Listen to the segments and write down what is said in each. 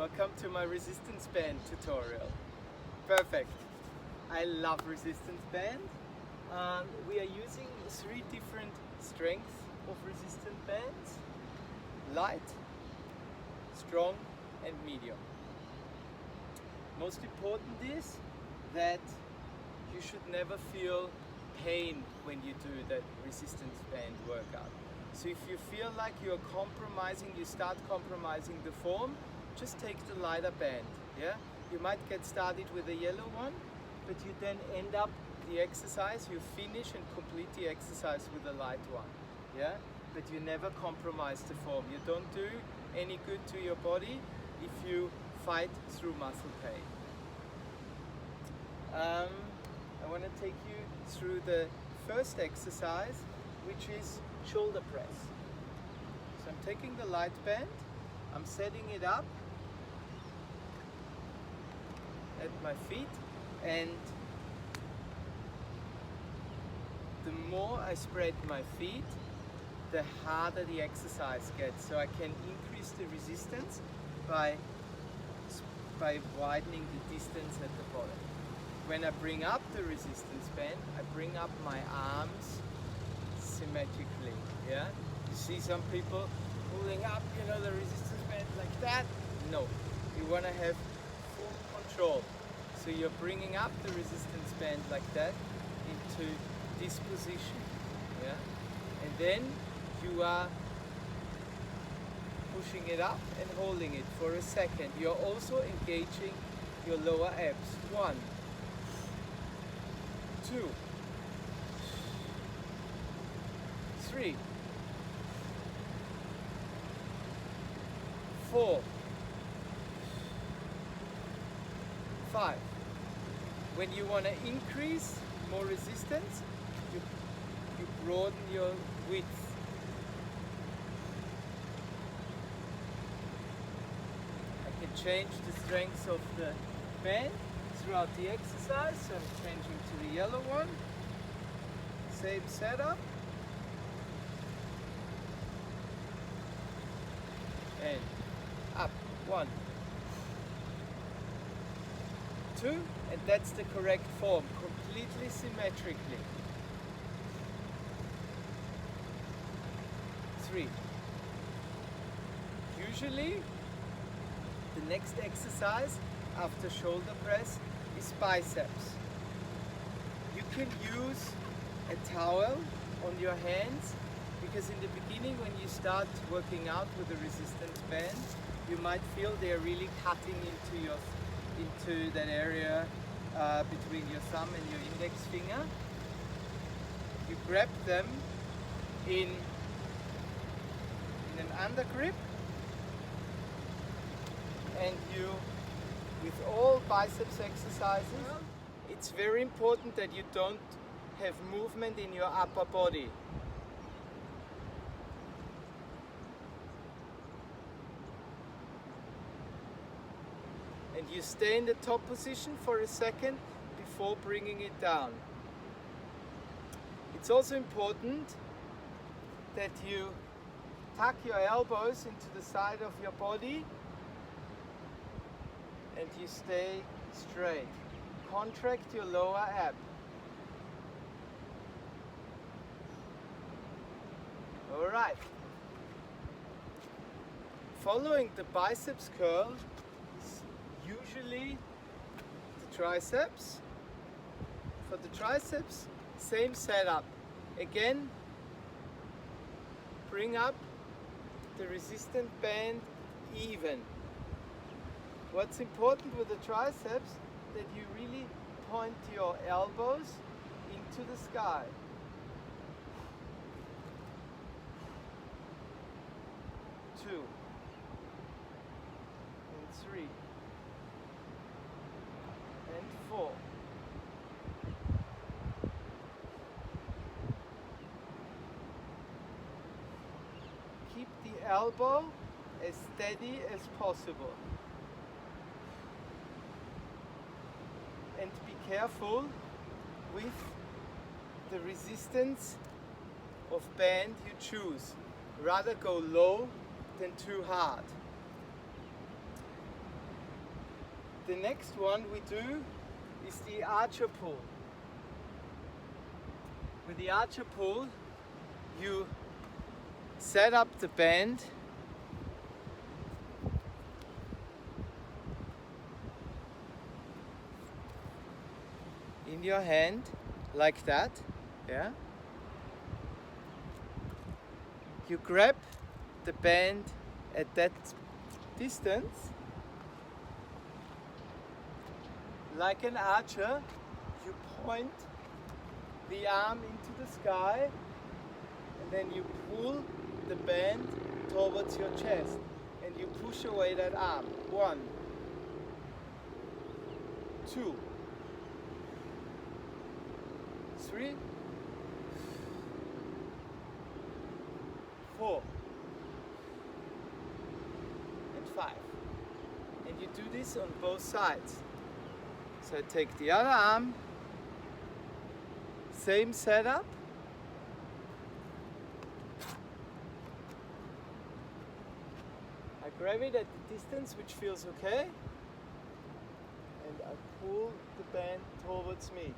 Welcome to my resistance band tutorial. Perfect. I love resistance band. We are using 3 different strengths of resistance bands: light, strong and medium. Most important is that you should never feel pain when you do that resistance band workout. So if you feel like you're compromising, you start compromising the form, just take the lighter band. Yeah, you might get started with a yellow one, but you then end up the exercise, you finish and complete the exercise with a light one. Yeah, but you never compromise the form. You don't do any good to your body if you fight through muscle pain. I want to take you through the first exercise, which is shoulder press. So I'm taking the light band, I'm setting it up at my feet, and the more I spread my feet, the harder the exercise gets. So I can increase the resistance by widening the distance at the bottom. When I bring up the resistance band, I bring up my arms symmetrically. Yeah, you see some people pulling up, the resistance band like that. No, you want to have full control. So you're bringing up the resistance band like that into this position. Yeah, and then you are pushing it up and holding it for a second. You're also engaging your lower abs. 1, 2, 3, 4, 5. When you want to increase more resistance, you broaden your width. I can change the strength of the band throughout the exercise. So I'm changing to the yellow one. Same setup. And up. 1, 2, and that's the correct form, completely symmetrically. 3. Usually, the next exercise after shoulder press is biceps. You can use a towel on your hands, because in the beginning when you start working out with the resistance band, you might feel they're really cutting into that area between your thumb and your index finger. You grab them in an under grip, and you, with all biceps exercises, it's very important that you don't have movement in your upper body. And you stay in the top position for a second before bringing it down. It's also important that you tuck your elbows into the side of your body and you stay straight. Contract your lower ab. All right. Following the biceps curl is usually the triceps. For the triceps, same setup. Again, bring up the resistance band even. What's important with the triceps, that you really point your elbows into the sky. 2 and 3 and 4. Keep the elbow as steady as possible. And be careful with the resistance of band you choose. Rather go low than too hard. The next one we do is the archer pull. With the archer pull, you set up the band in your hand like that, yeah. You grab the band at that distance. Like an archer, you point the arm into the sky and then you pull the band towards your chest and you push away that arm. 1, 2, 3, 4, and 5. And you do this on both sides. So I take the other arm, same setup. I grab it at the distance which feels okay, and I pull the band towards me.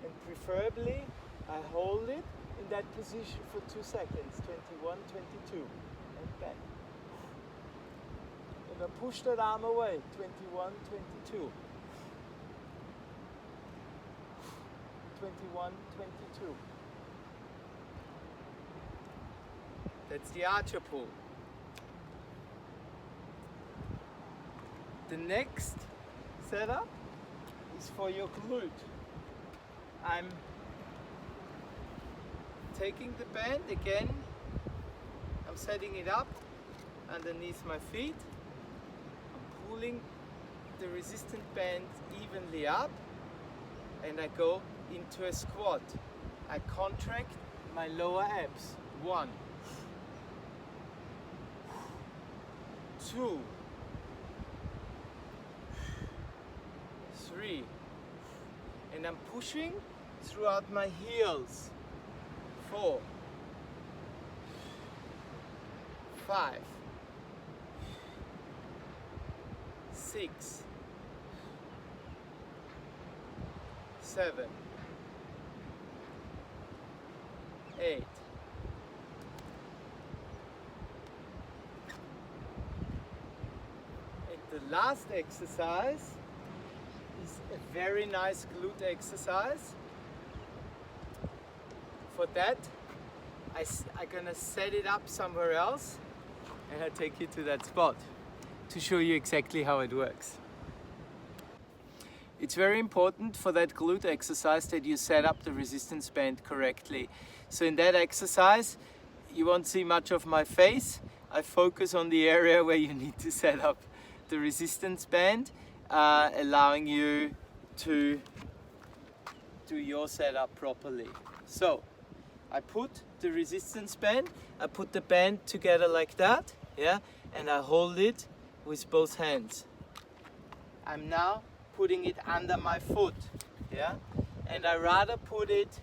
And preferably I hold it in that position for 2 seconds, 21, 22, and back. And I push that arm away, 21, 22. 21, 22. That's the archer pull. The next setup is for your glute. I'm taking the band again, I'm setting it up underneath my feet, I'm pulling the resistant band evenly up, and I go into a squat. I contract my lower abs. 1, 2, 3, and I'm pushing throughout my heels. 4, 5, 6, 7, 8, 8. The last exercise is a very nice glute exercise. For that, I'm gonna set it up somewhere else and I'll take you to that spot to show you exactly how it works. It's very important for that glute exercise that you set up the resistance band correctly. So in that exercise, you won't see much of my face. I focus on the area where you need to set up the resistance band, allowing you to do your setup properly. So I put the resistance band, I put the band together like that, yeah, and I hold it with both hands. I'm now putting it under my foot, yeah, and I rather put it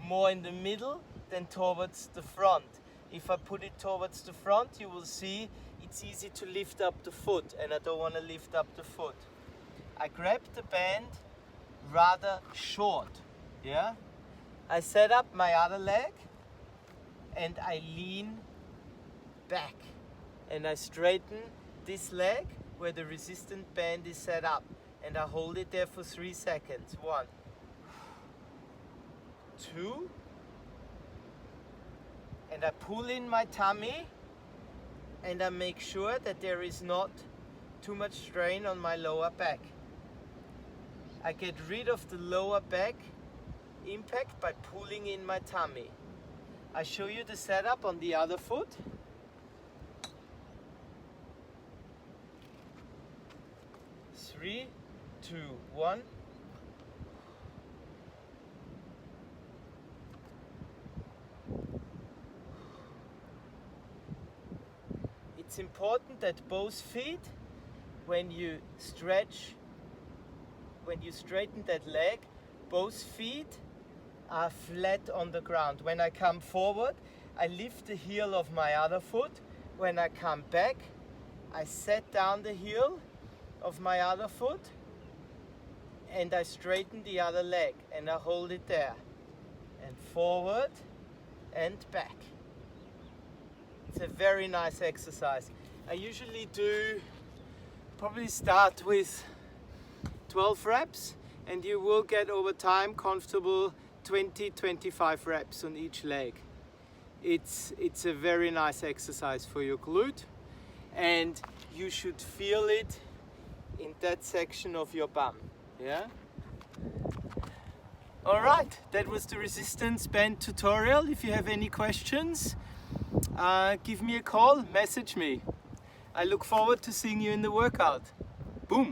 more in the middle than towards the front. If I put it towards the front, you will see it's easy to lift up the foot, and I don't want to lift up the foot. I grab the band rather short, yeah. I set up my other leg and I lean back and I straighten this leg where the resistant band is set up, and I hold it there for 3 seconds. 1, 2, and I pull in my tummy and I make sure that there is not too much strain on my lower back. I get rid of the lower back impact by pulling in my tummy. I show you the setup on the other foot. Three, 2, 1. It's important that both feet, when you straighten that leg, both feet are flat on the ground. When I come forward, I lift the heel of my other foot. When I come back, I set down the heel of my other foot and I straighten the other leg and I hold it there and forward and back. It's a very nice exercise. I usually probably start with 12 reps and you will get over time comfortable 20-25 reps on each leg. It's a very nice exercise for your glute and you should feel it in that section of your bum. Yeah? Alright, that was the resistance band tutorial. If you have any questions, give me a call, message me. I look forward to seeing you in the workout. Boom!